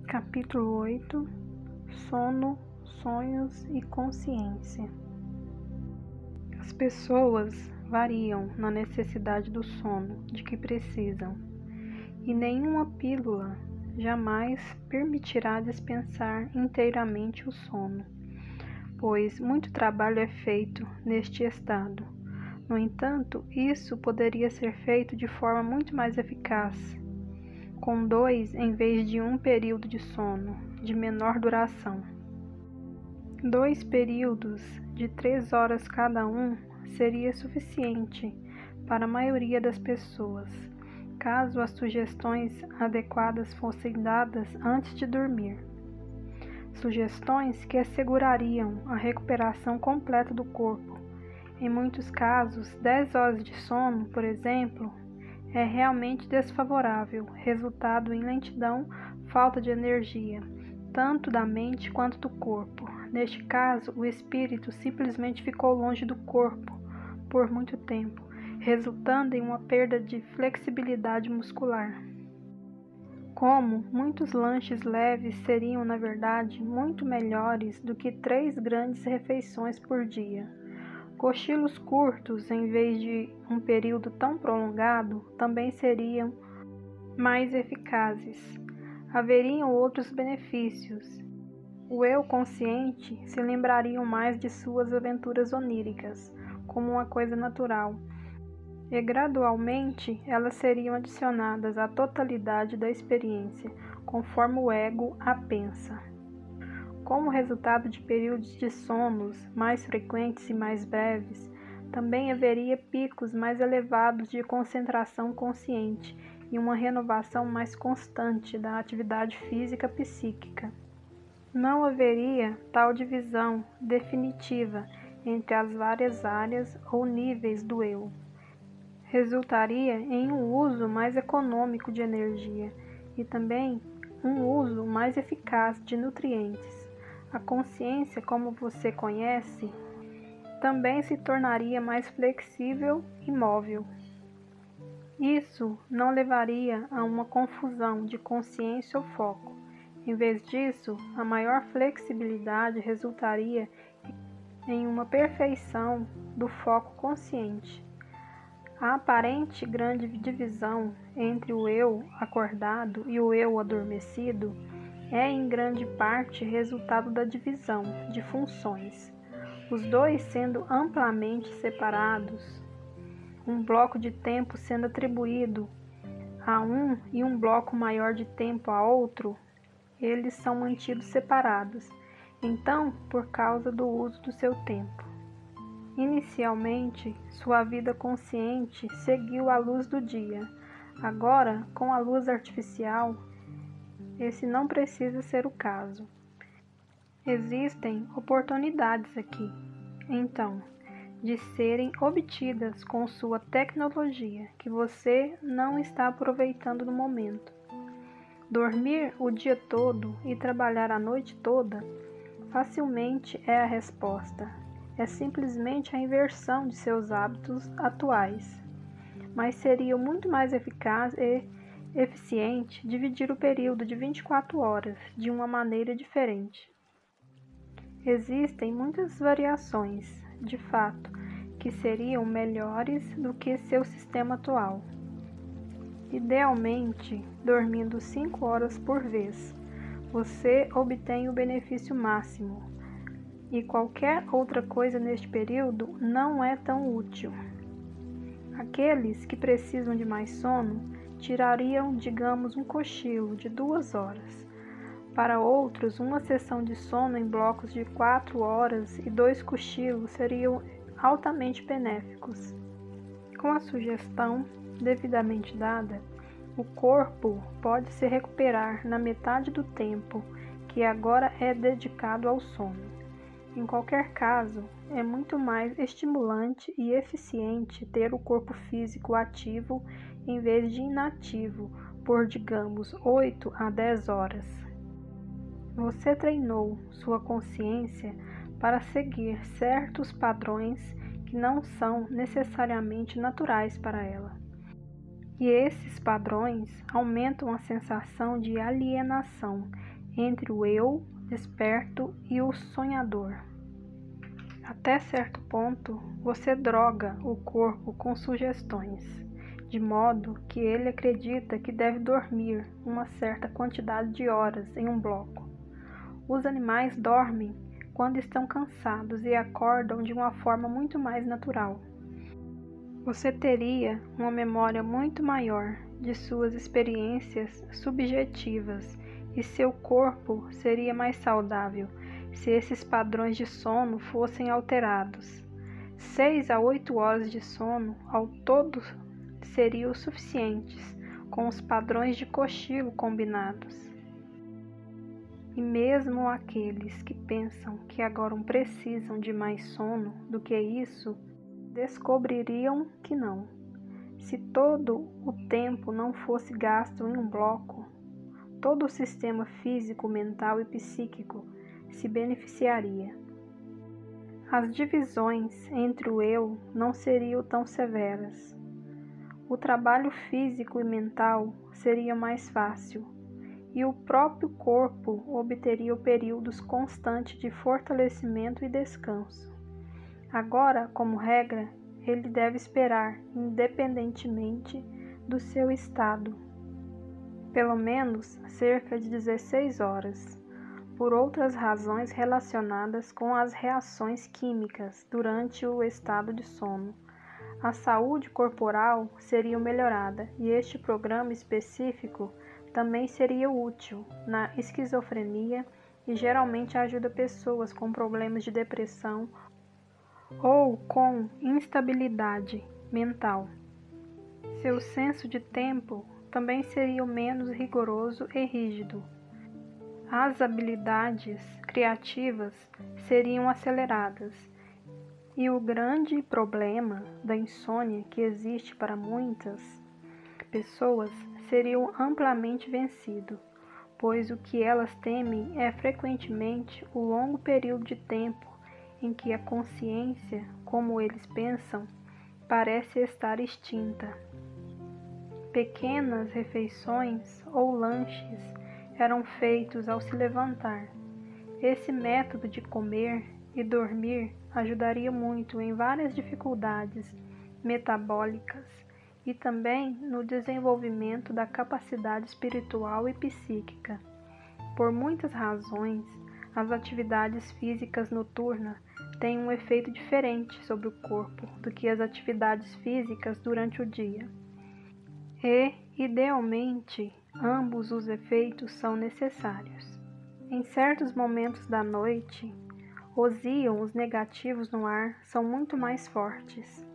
Capítulo 8 Sono, sonhos e consciência. As pessoas variam na necessidade do sono de que precisam, e nenhuma pílula jamais permitirá dispensar inteiramente o sono, pois muito trabalho é feito neste estado. No entanto, isso poderia ser feito de forma muito mais eficaz, com 2 em vez de 1 período de sono, de menor duração. 2 períodos de 3 horas cada um seria suficiente para a maioria das pessoas, caso as sugestões adequadas fossem dadas antes de dormir. Sugestões que assegurariam a recuperação completa do corpo. Em muitos casos, 10 horas de sono, por exemplo, é realmente desfavorável, resultado em lentidão, falta de energia, tanto da mente quanto do corpo. Neste caso, o espírito simplesmente ficou longe do corpo por muito tempo, resultando em uma perda de flexibilidade muscular. Como muitos lanches leves seriam, na verdade, muito melhores do que 3 grandes refeições por dia. Cochilos curtos, em vez de um período tão prolongado, também seriam mais eficazes. Haveriam outros benefícios. O eu consciente se lembraria mais de suas aventuras oníricas, como uma coisa natural, e gradualmente elas seriam adicionadas à totalidade da experiência, conforme o ego a pensa. Como resultado de períodos de sonos mais frequentes e mais breves, também haveria picos mais elevados de concentração consciente e uma renovação mais constante da atividade física psíquica. Não haveria tal divisão definitiva entre as várias áreas ou níveis do eu. Resultaria em um uso mais econômico de energia e também um uso mais eficaz de nutrientes. A consciência, como você conhece, também se tornaria mais flexível e móvel. Isso não levaria a uma confusão de consciência ou foco. Em vez disso, a maior flexibilidade resultaria em uma perfeição do foco consciente. A aparente grande divisão entre o eu acordado e o eu adormecido é em grande parte resultado da divisão de funções, os dois sendo amplamente separados, um bloco de tempo sendo atribuído a um e um bloco maior de tempo a outro, eles são mantidos separados, então por causa do uso do seu tempo. Inicialmente, sua vida consciente seguiu a luz do dia. Agora, com a luz artificial, esse não precisa ser o caso. Existem oportunidades aqui, então, de serem obtidas com sua tecnologia que você não está aproveitando no momento. Dormir o dia todo e trabalhar a noite toda facilmente é a resposta. É simplesmente a inversão de seus hábitos atuais. Mas seria muito mais eficaz e eficiente dividir o período de 24 horas de uma maneira diferente. Existem muitas variações, de fato, que seriam melhores do que seu sistema atual. Idealmente, dormindo 5 horas por vez, você obtém o benefício máximo, e qualquer outra coisa neste período não é tão útil. Aqueles que precisam de mais sono tirariam, digamos, um cochilo de 2 horas. Para outros, uma sessão de sono em blocos de 4 horas e 2 cochilos seriam altamente benéficos. Com a sugestão devidamente dada, o corpo pode se recuperar na metade do tempo que agora é dedicado ao sono. Em qualquer caso, é muito mais estimulante e eficiente ter o corpo físico ativo em vez de inativo por, digamos, 8 a 10 horas. Você treinou sua consciência para seguir certos padrões que não são necessariamente naturais para ela. E esses padrões aumentam a sensação de alienação entre o eu desperto e o sonhador. Até certo ponto, você droga o corpo com sugestões, de modo que ele acredita que deve dormir uma certa quantidade de horas em um bloco. Os animais dormem quando estão cansados e acordam de uma forma muito mais natural. Você teria uma memória muito maior de suas experiências subjetivas e seu corpo seria mais saudável se esses padrões de sono fossem alterados. 6 a 8 horas de sono ao todo seriam suficientes, com os padrões de cochilo combinados. E mesmo aqueles que pensam que agora precisam de mais sono do que isso, descobririam que não. Se todo o tempo não fosse gasto em um bloco, todo o sistema físico, mental e psíquico se beneficiaria. As divisões entre o eu não seriam tão severas. O trabalho físico e mental seria mais fácil, e o próprio corpo obteria períodos constantes de fortalecimento e descanso. Agora, como regra, ele deve esperar, independentemente do seu estado, pelo menos cerca de 16 horas, por outras razões relacionadas com as reações químicas durante o estado de sono. A saúde corporal seria melhorada e este programa específico também seria útil na esquizofrenia e geralmente ajuda pessoas com problemas de depressão ou com instabilidade mental. Seu senso de tempo também seria menos rigoroso e rígido. As habilidades criativas seriam aceleradas e o grande problema da insônia que existe para muitas pessoas seria amplamente vencido, pois o que elas temem é frequentemente o longo período de tempo em que a consciência, como eles pensam, parece estar extinta. Pequenas refeições ou lanches eram feitos ao se levantar. Esse método de comer e dormir ajudaria muito em várias dificuldades metabólicas e também no desenvolvimento da capacidade espiritual e psíquica. Por muitas razões, as atividades físicas noturnas têm um efeito diferente sobre o corpo do que as atividades físicas durante o dia. E, idealmente, ambos os efeitos são necessários. Em certos momentos da noite, os íons negativos no ar são muito mais fortes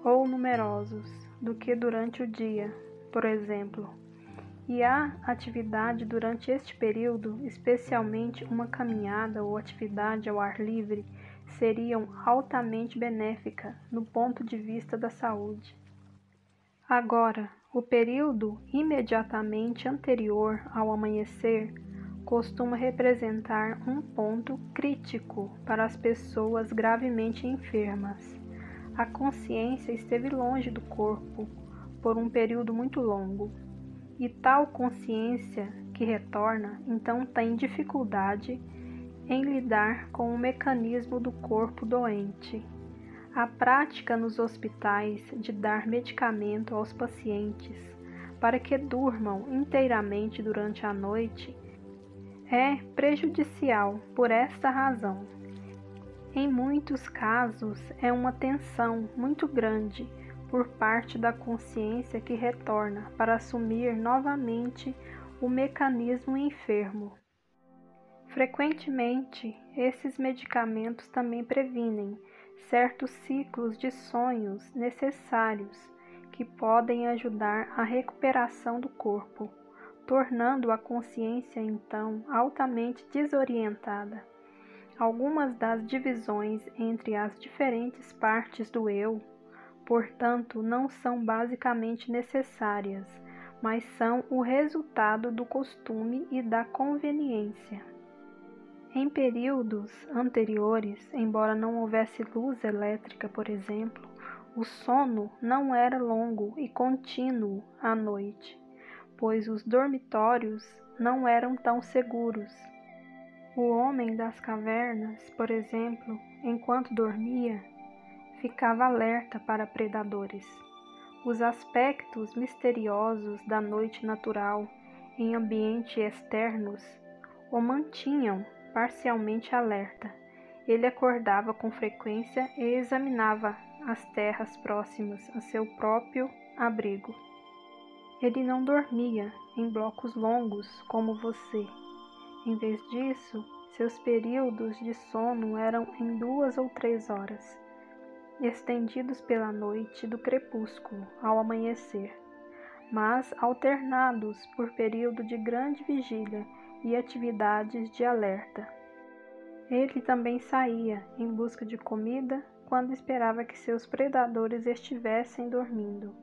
ou numerosos do que durante o dia, por exemplo. E a atividade durante este período, especialmente uma caminhada ou atividade ao ar livre, seriam altamente benéfica no ponto de vista da saúde. Agora, o período imediatamente anterior ao amanhecer costuma representar um ponto crítico para as pessoas gravemente enfermas. A consciência esteve longe do corpo por um período muito longo, e tal consciência que retorna, então tem dificuldade em lidar com o mecanismo do corpo doente. A prática nos hospitais de dar medicamento aos pacientes para que durmam inteiramente durante a noite é prejudicial por esta razão. Em muitos casos, é uma tensão muito grande por parte da consciência que retorna para assumir novamente o mecanismo enfermo. Frequentemente, esses medicamentos também previnem certos ciclos de sonhos necessários que podem ajudar a recuperação do corpo, tornando a consciência então altamente desorientada. Algumas das divisões entre as diferentes partes do eu, portanto, não são basicamente necessárias, mas são o resultado do costume e da conveniência. Em períodos anteriores, embora não houvesse luz elétrica, por exemplo, o sono não era longo e contínuo à noite, pois os dormitórios não eram tão seguros. O homem das cavernas, por exemplo, enquanto dormia, ficava alerta para predadores. Os aspectos misteriosos da noite natural em ambientes externos o mantinham parcialmente alerta. Ele acordava com frequência e examinava as terras próximas a seu próprio abrigo. Ele não dormia em blocos longos como você. Em vez disso, seus períodos de sono eram em 2 ou 3 horas, estendidos pela noite do crepúsculo ao amanhecer, mas alternados por período de grande vigília e atividades de alerta. Ele também saía em busca de comida quando esperava que seus predadores estivessem dormindo.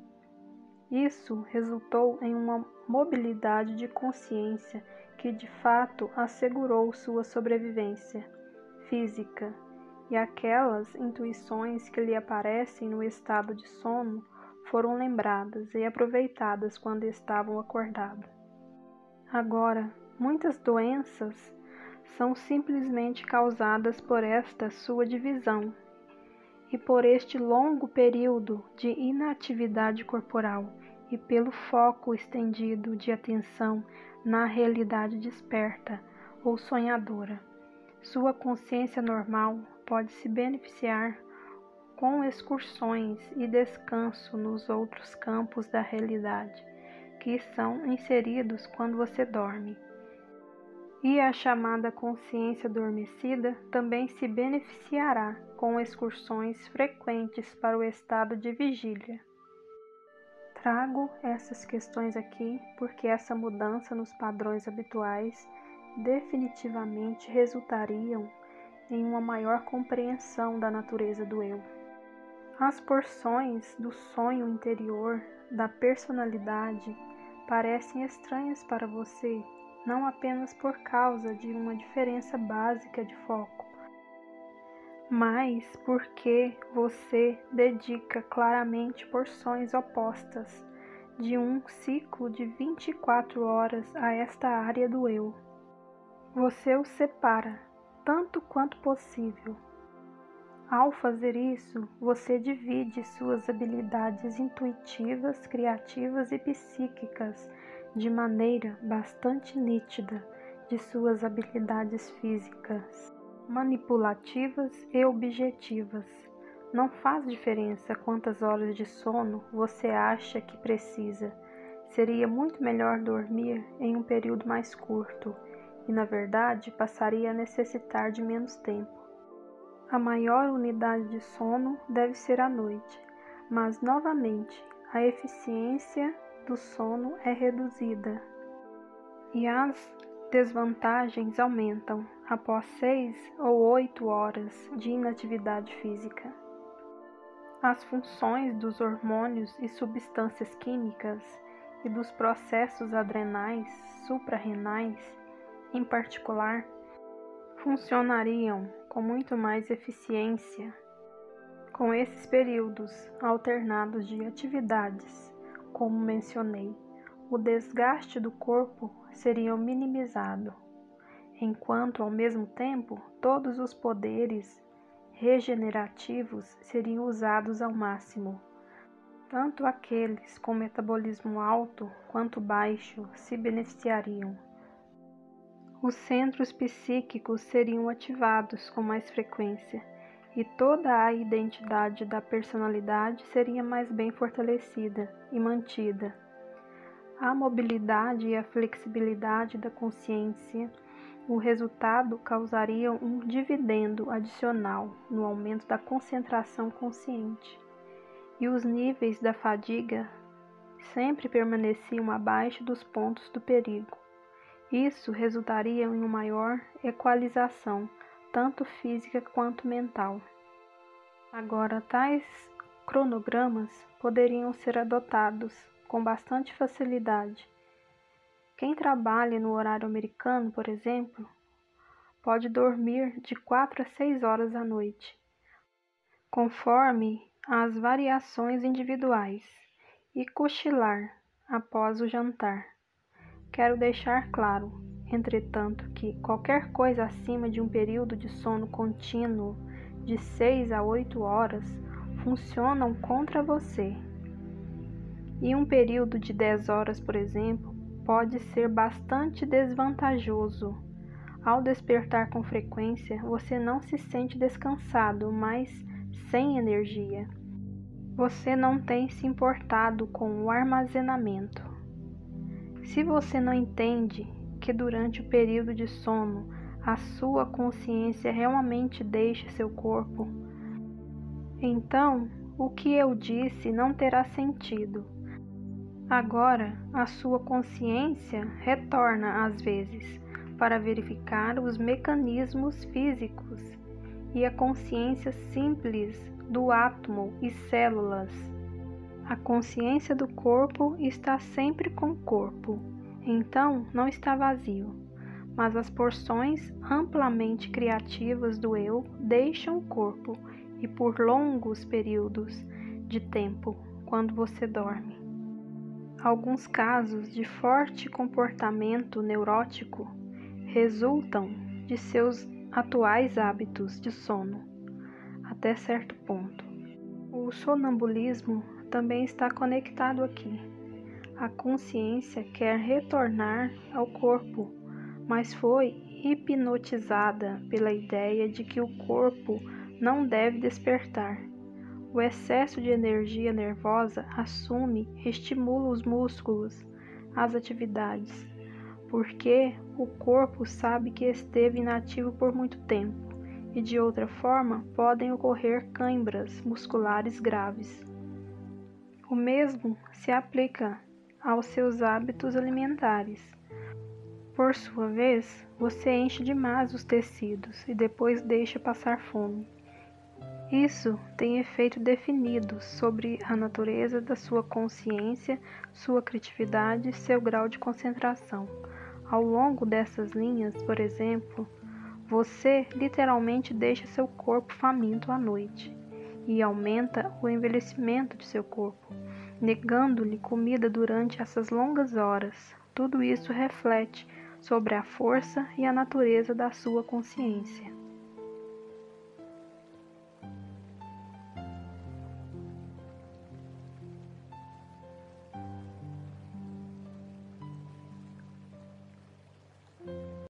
Isso resultou em uma mobilidade de consciência que de fato assegurou sua sobrevivência física, e aquelas intuições que lhe aparecem no estado de sono foram lembradas e aproveitadas quando estavam acordados. Agora, muitas doenças são simplesmente causadas por esta sua divisão e por este longo período de inatividade corporal e pelo foco estendido de atenção na realidade desperta ou sonhadora. Sua consciência normal pode se beneficiar com excursões e descanso nos outros campos da realidade, que são inseridos quando você dorme. E a chamada consciência adormecida também se beneficiará com excursões frequentes para o estado de vigília. Trago essas questões aqui porque essa mudança nos padrões habituais definitivamente resultariam em uma maior compreensão da natureza do eu. As porções do sonho interior da personalidade parecem estranhas para você, não apenas por causa de uma diferença básica de foco, mas porque você dedica claramente porções opostas de um ciclo de 24 horas a esta área do eu. Você os separa tanto quanto possível. Ao fazer isso, você divide suas habilidades intuitivas, criativas e psíquicas de maneira bastante nítida de suas habilidades físicas, manipulativas e objetivas. Não faz diferença quantas horas de sono você acha que precisa. Seria muito melhor dormir em um período mais curto e, na verdade, passaria a necessitar de menos tempo. A maior unidade de sono deve ser à noite, mas, novamente, a eficiência do sono é reduzida e as desvantagens aumentam após 6 ou 8 horas de inatividade física. As funções dos hormônios e substâncias químicas e dos processos adrenais suprarrenais, em particular, funcionariam com muito mais eficiência com esses períodos alternados de atividades. Como mencionei, o desgaste do corpo seria minimizado, enquanto, ao mesmo tempo, todos os poderes regenerativos seriam usados ao máximo. Tanto aqueles com metabolismo alto quanto baixo se beneficiariam. Os centros psíquicos seriam ativados com mais frequência e toda a identidade da personalidade seria mais bem fortalecida e mantida. A mobilidade e a flexibilidade da consciência, o resultado causaria um dividendo adicional no aumento da concentração consciente, e os níveis da fadiga sempre permaneciam abaixo dos pontos do perigo. Isso resultaria em uma maior equalização, tanto física quanto mental. Agora, tais cronogramas poderiam ser adotados com bastante facilidade. Quem trabalha no horário americano, por exemplo, pode dormir de 4 a 6 horas à noite, conforme as variações individuais, e cochilar após o jantar. Quero deixar claro, entretanto, que qualquer coisa acima de um período de sono contínuo de 6 a 8 horas funcionam contra você. E um período de 10 horas, por exemplo, pode ser bastante desvantajoso. Ao despertar com frequência, você não se sente descansado, mas sem energia. Você não tem se importado com o armazenamento. Se você não entende que durante o período de sono a sua consciência realmente deixa seu corpo, então o que eu disse não terá sentido. Agora, a sua consciência retorna às vezes para verificar os mecanismos físicos e a consciência simples do átomo e células. A consciência do corpo está sempre com o corpo, então não está vazio, mas as porções amplamente criativas do eu deixam o corpo e por longos períodos de tempo quando você dorme. Alguns casos de forte comportamento neurótico resultam de seus atuais hábitos de sono, até certo ponto. O sonambulismo também está conectado aqui. A consciência quer retornar ao corpo, mas foi hipnotizada pela ideia de que o corpo não deve despertar. O excesso de energia nervosa assume e estimula os músculos, as atividades, porque o corpo sabe que esteve inativo por muito tempo e de outra forma podem ocorrer cãibras musculares graves. O mesmo se aplica aos seus hábitos alimentares. Por sua vez, você enche demais os tecidos e depois deixa passar fome. Isso tem efeito definido sobre a natureza da sua consciência, sua criatividade e seu grau de concentração. Ao longo dessas linhas, por exemplo, você literalmente deixa seu corpo faminto à noite e aumenta o envelhecimento de seu corpo, negando-lhe comida durante essas longas horas. Tudo isso reflete sobre a força e a natureza da sua consciência.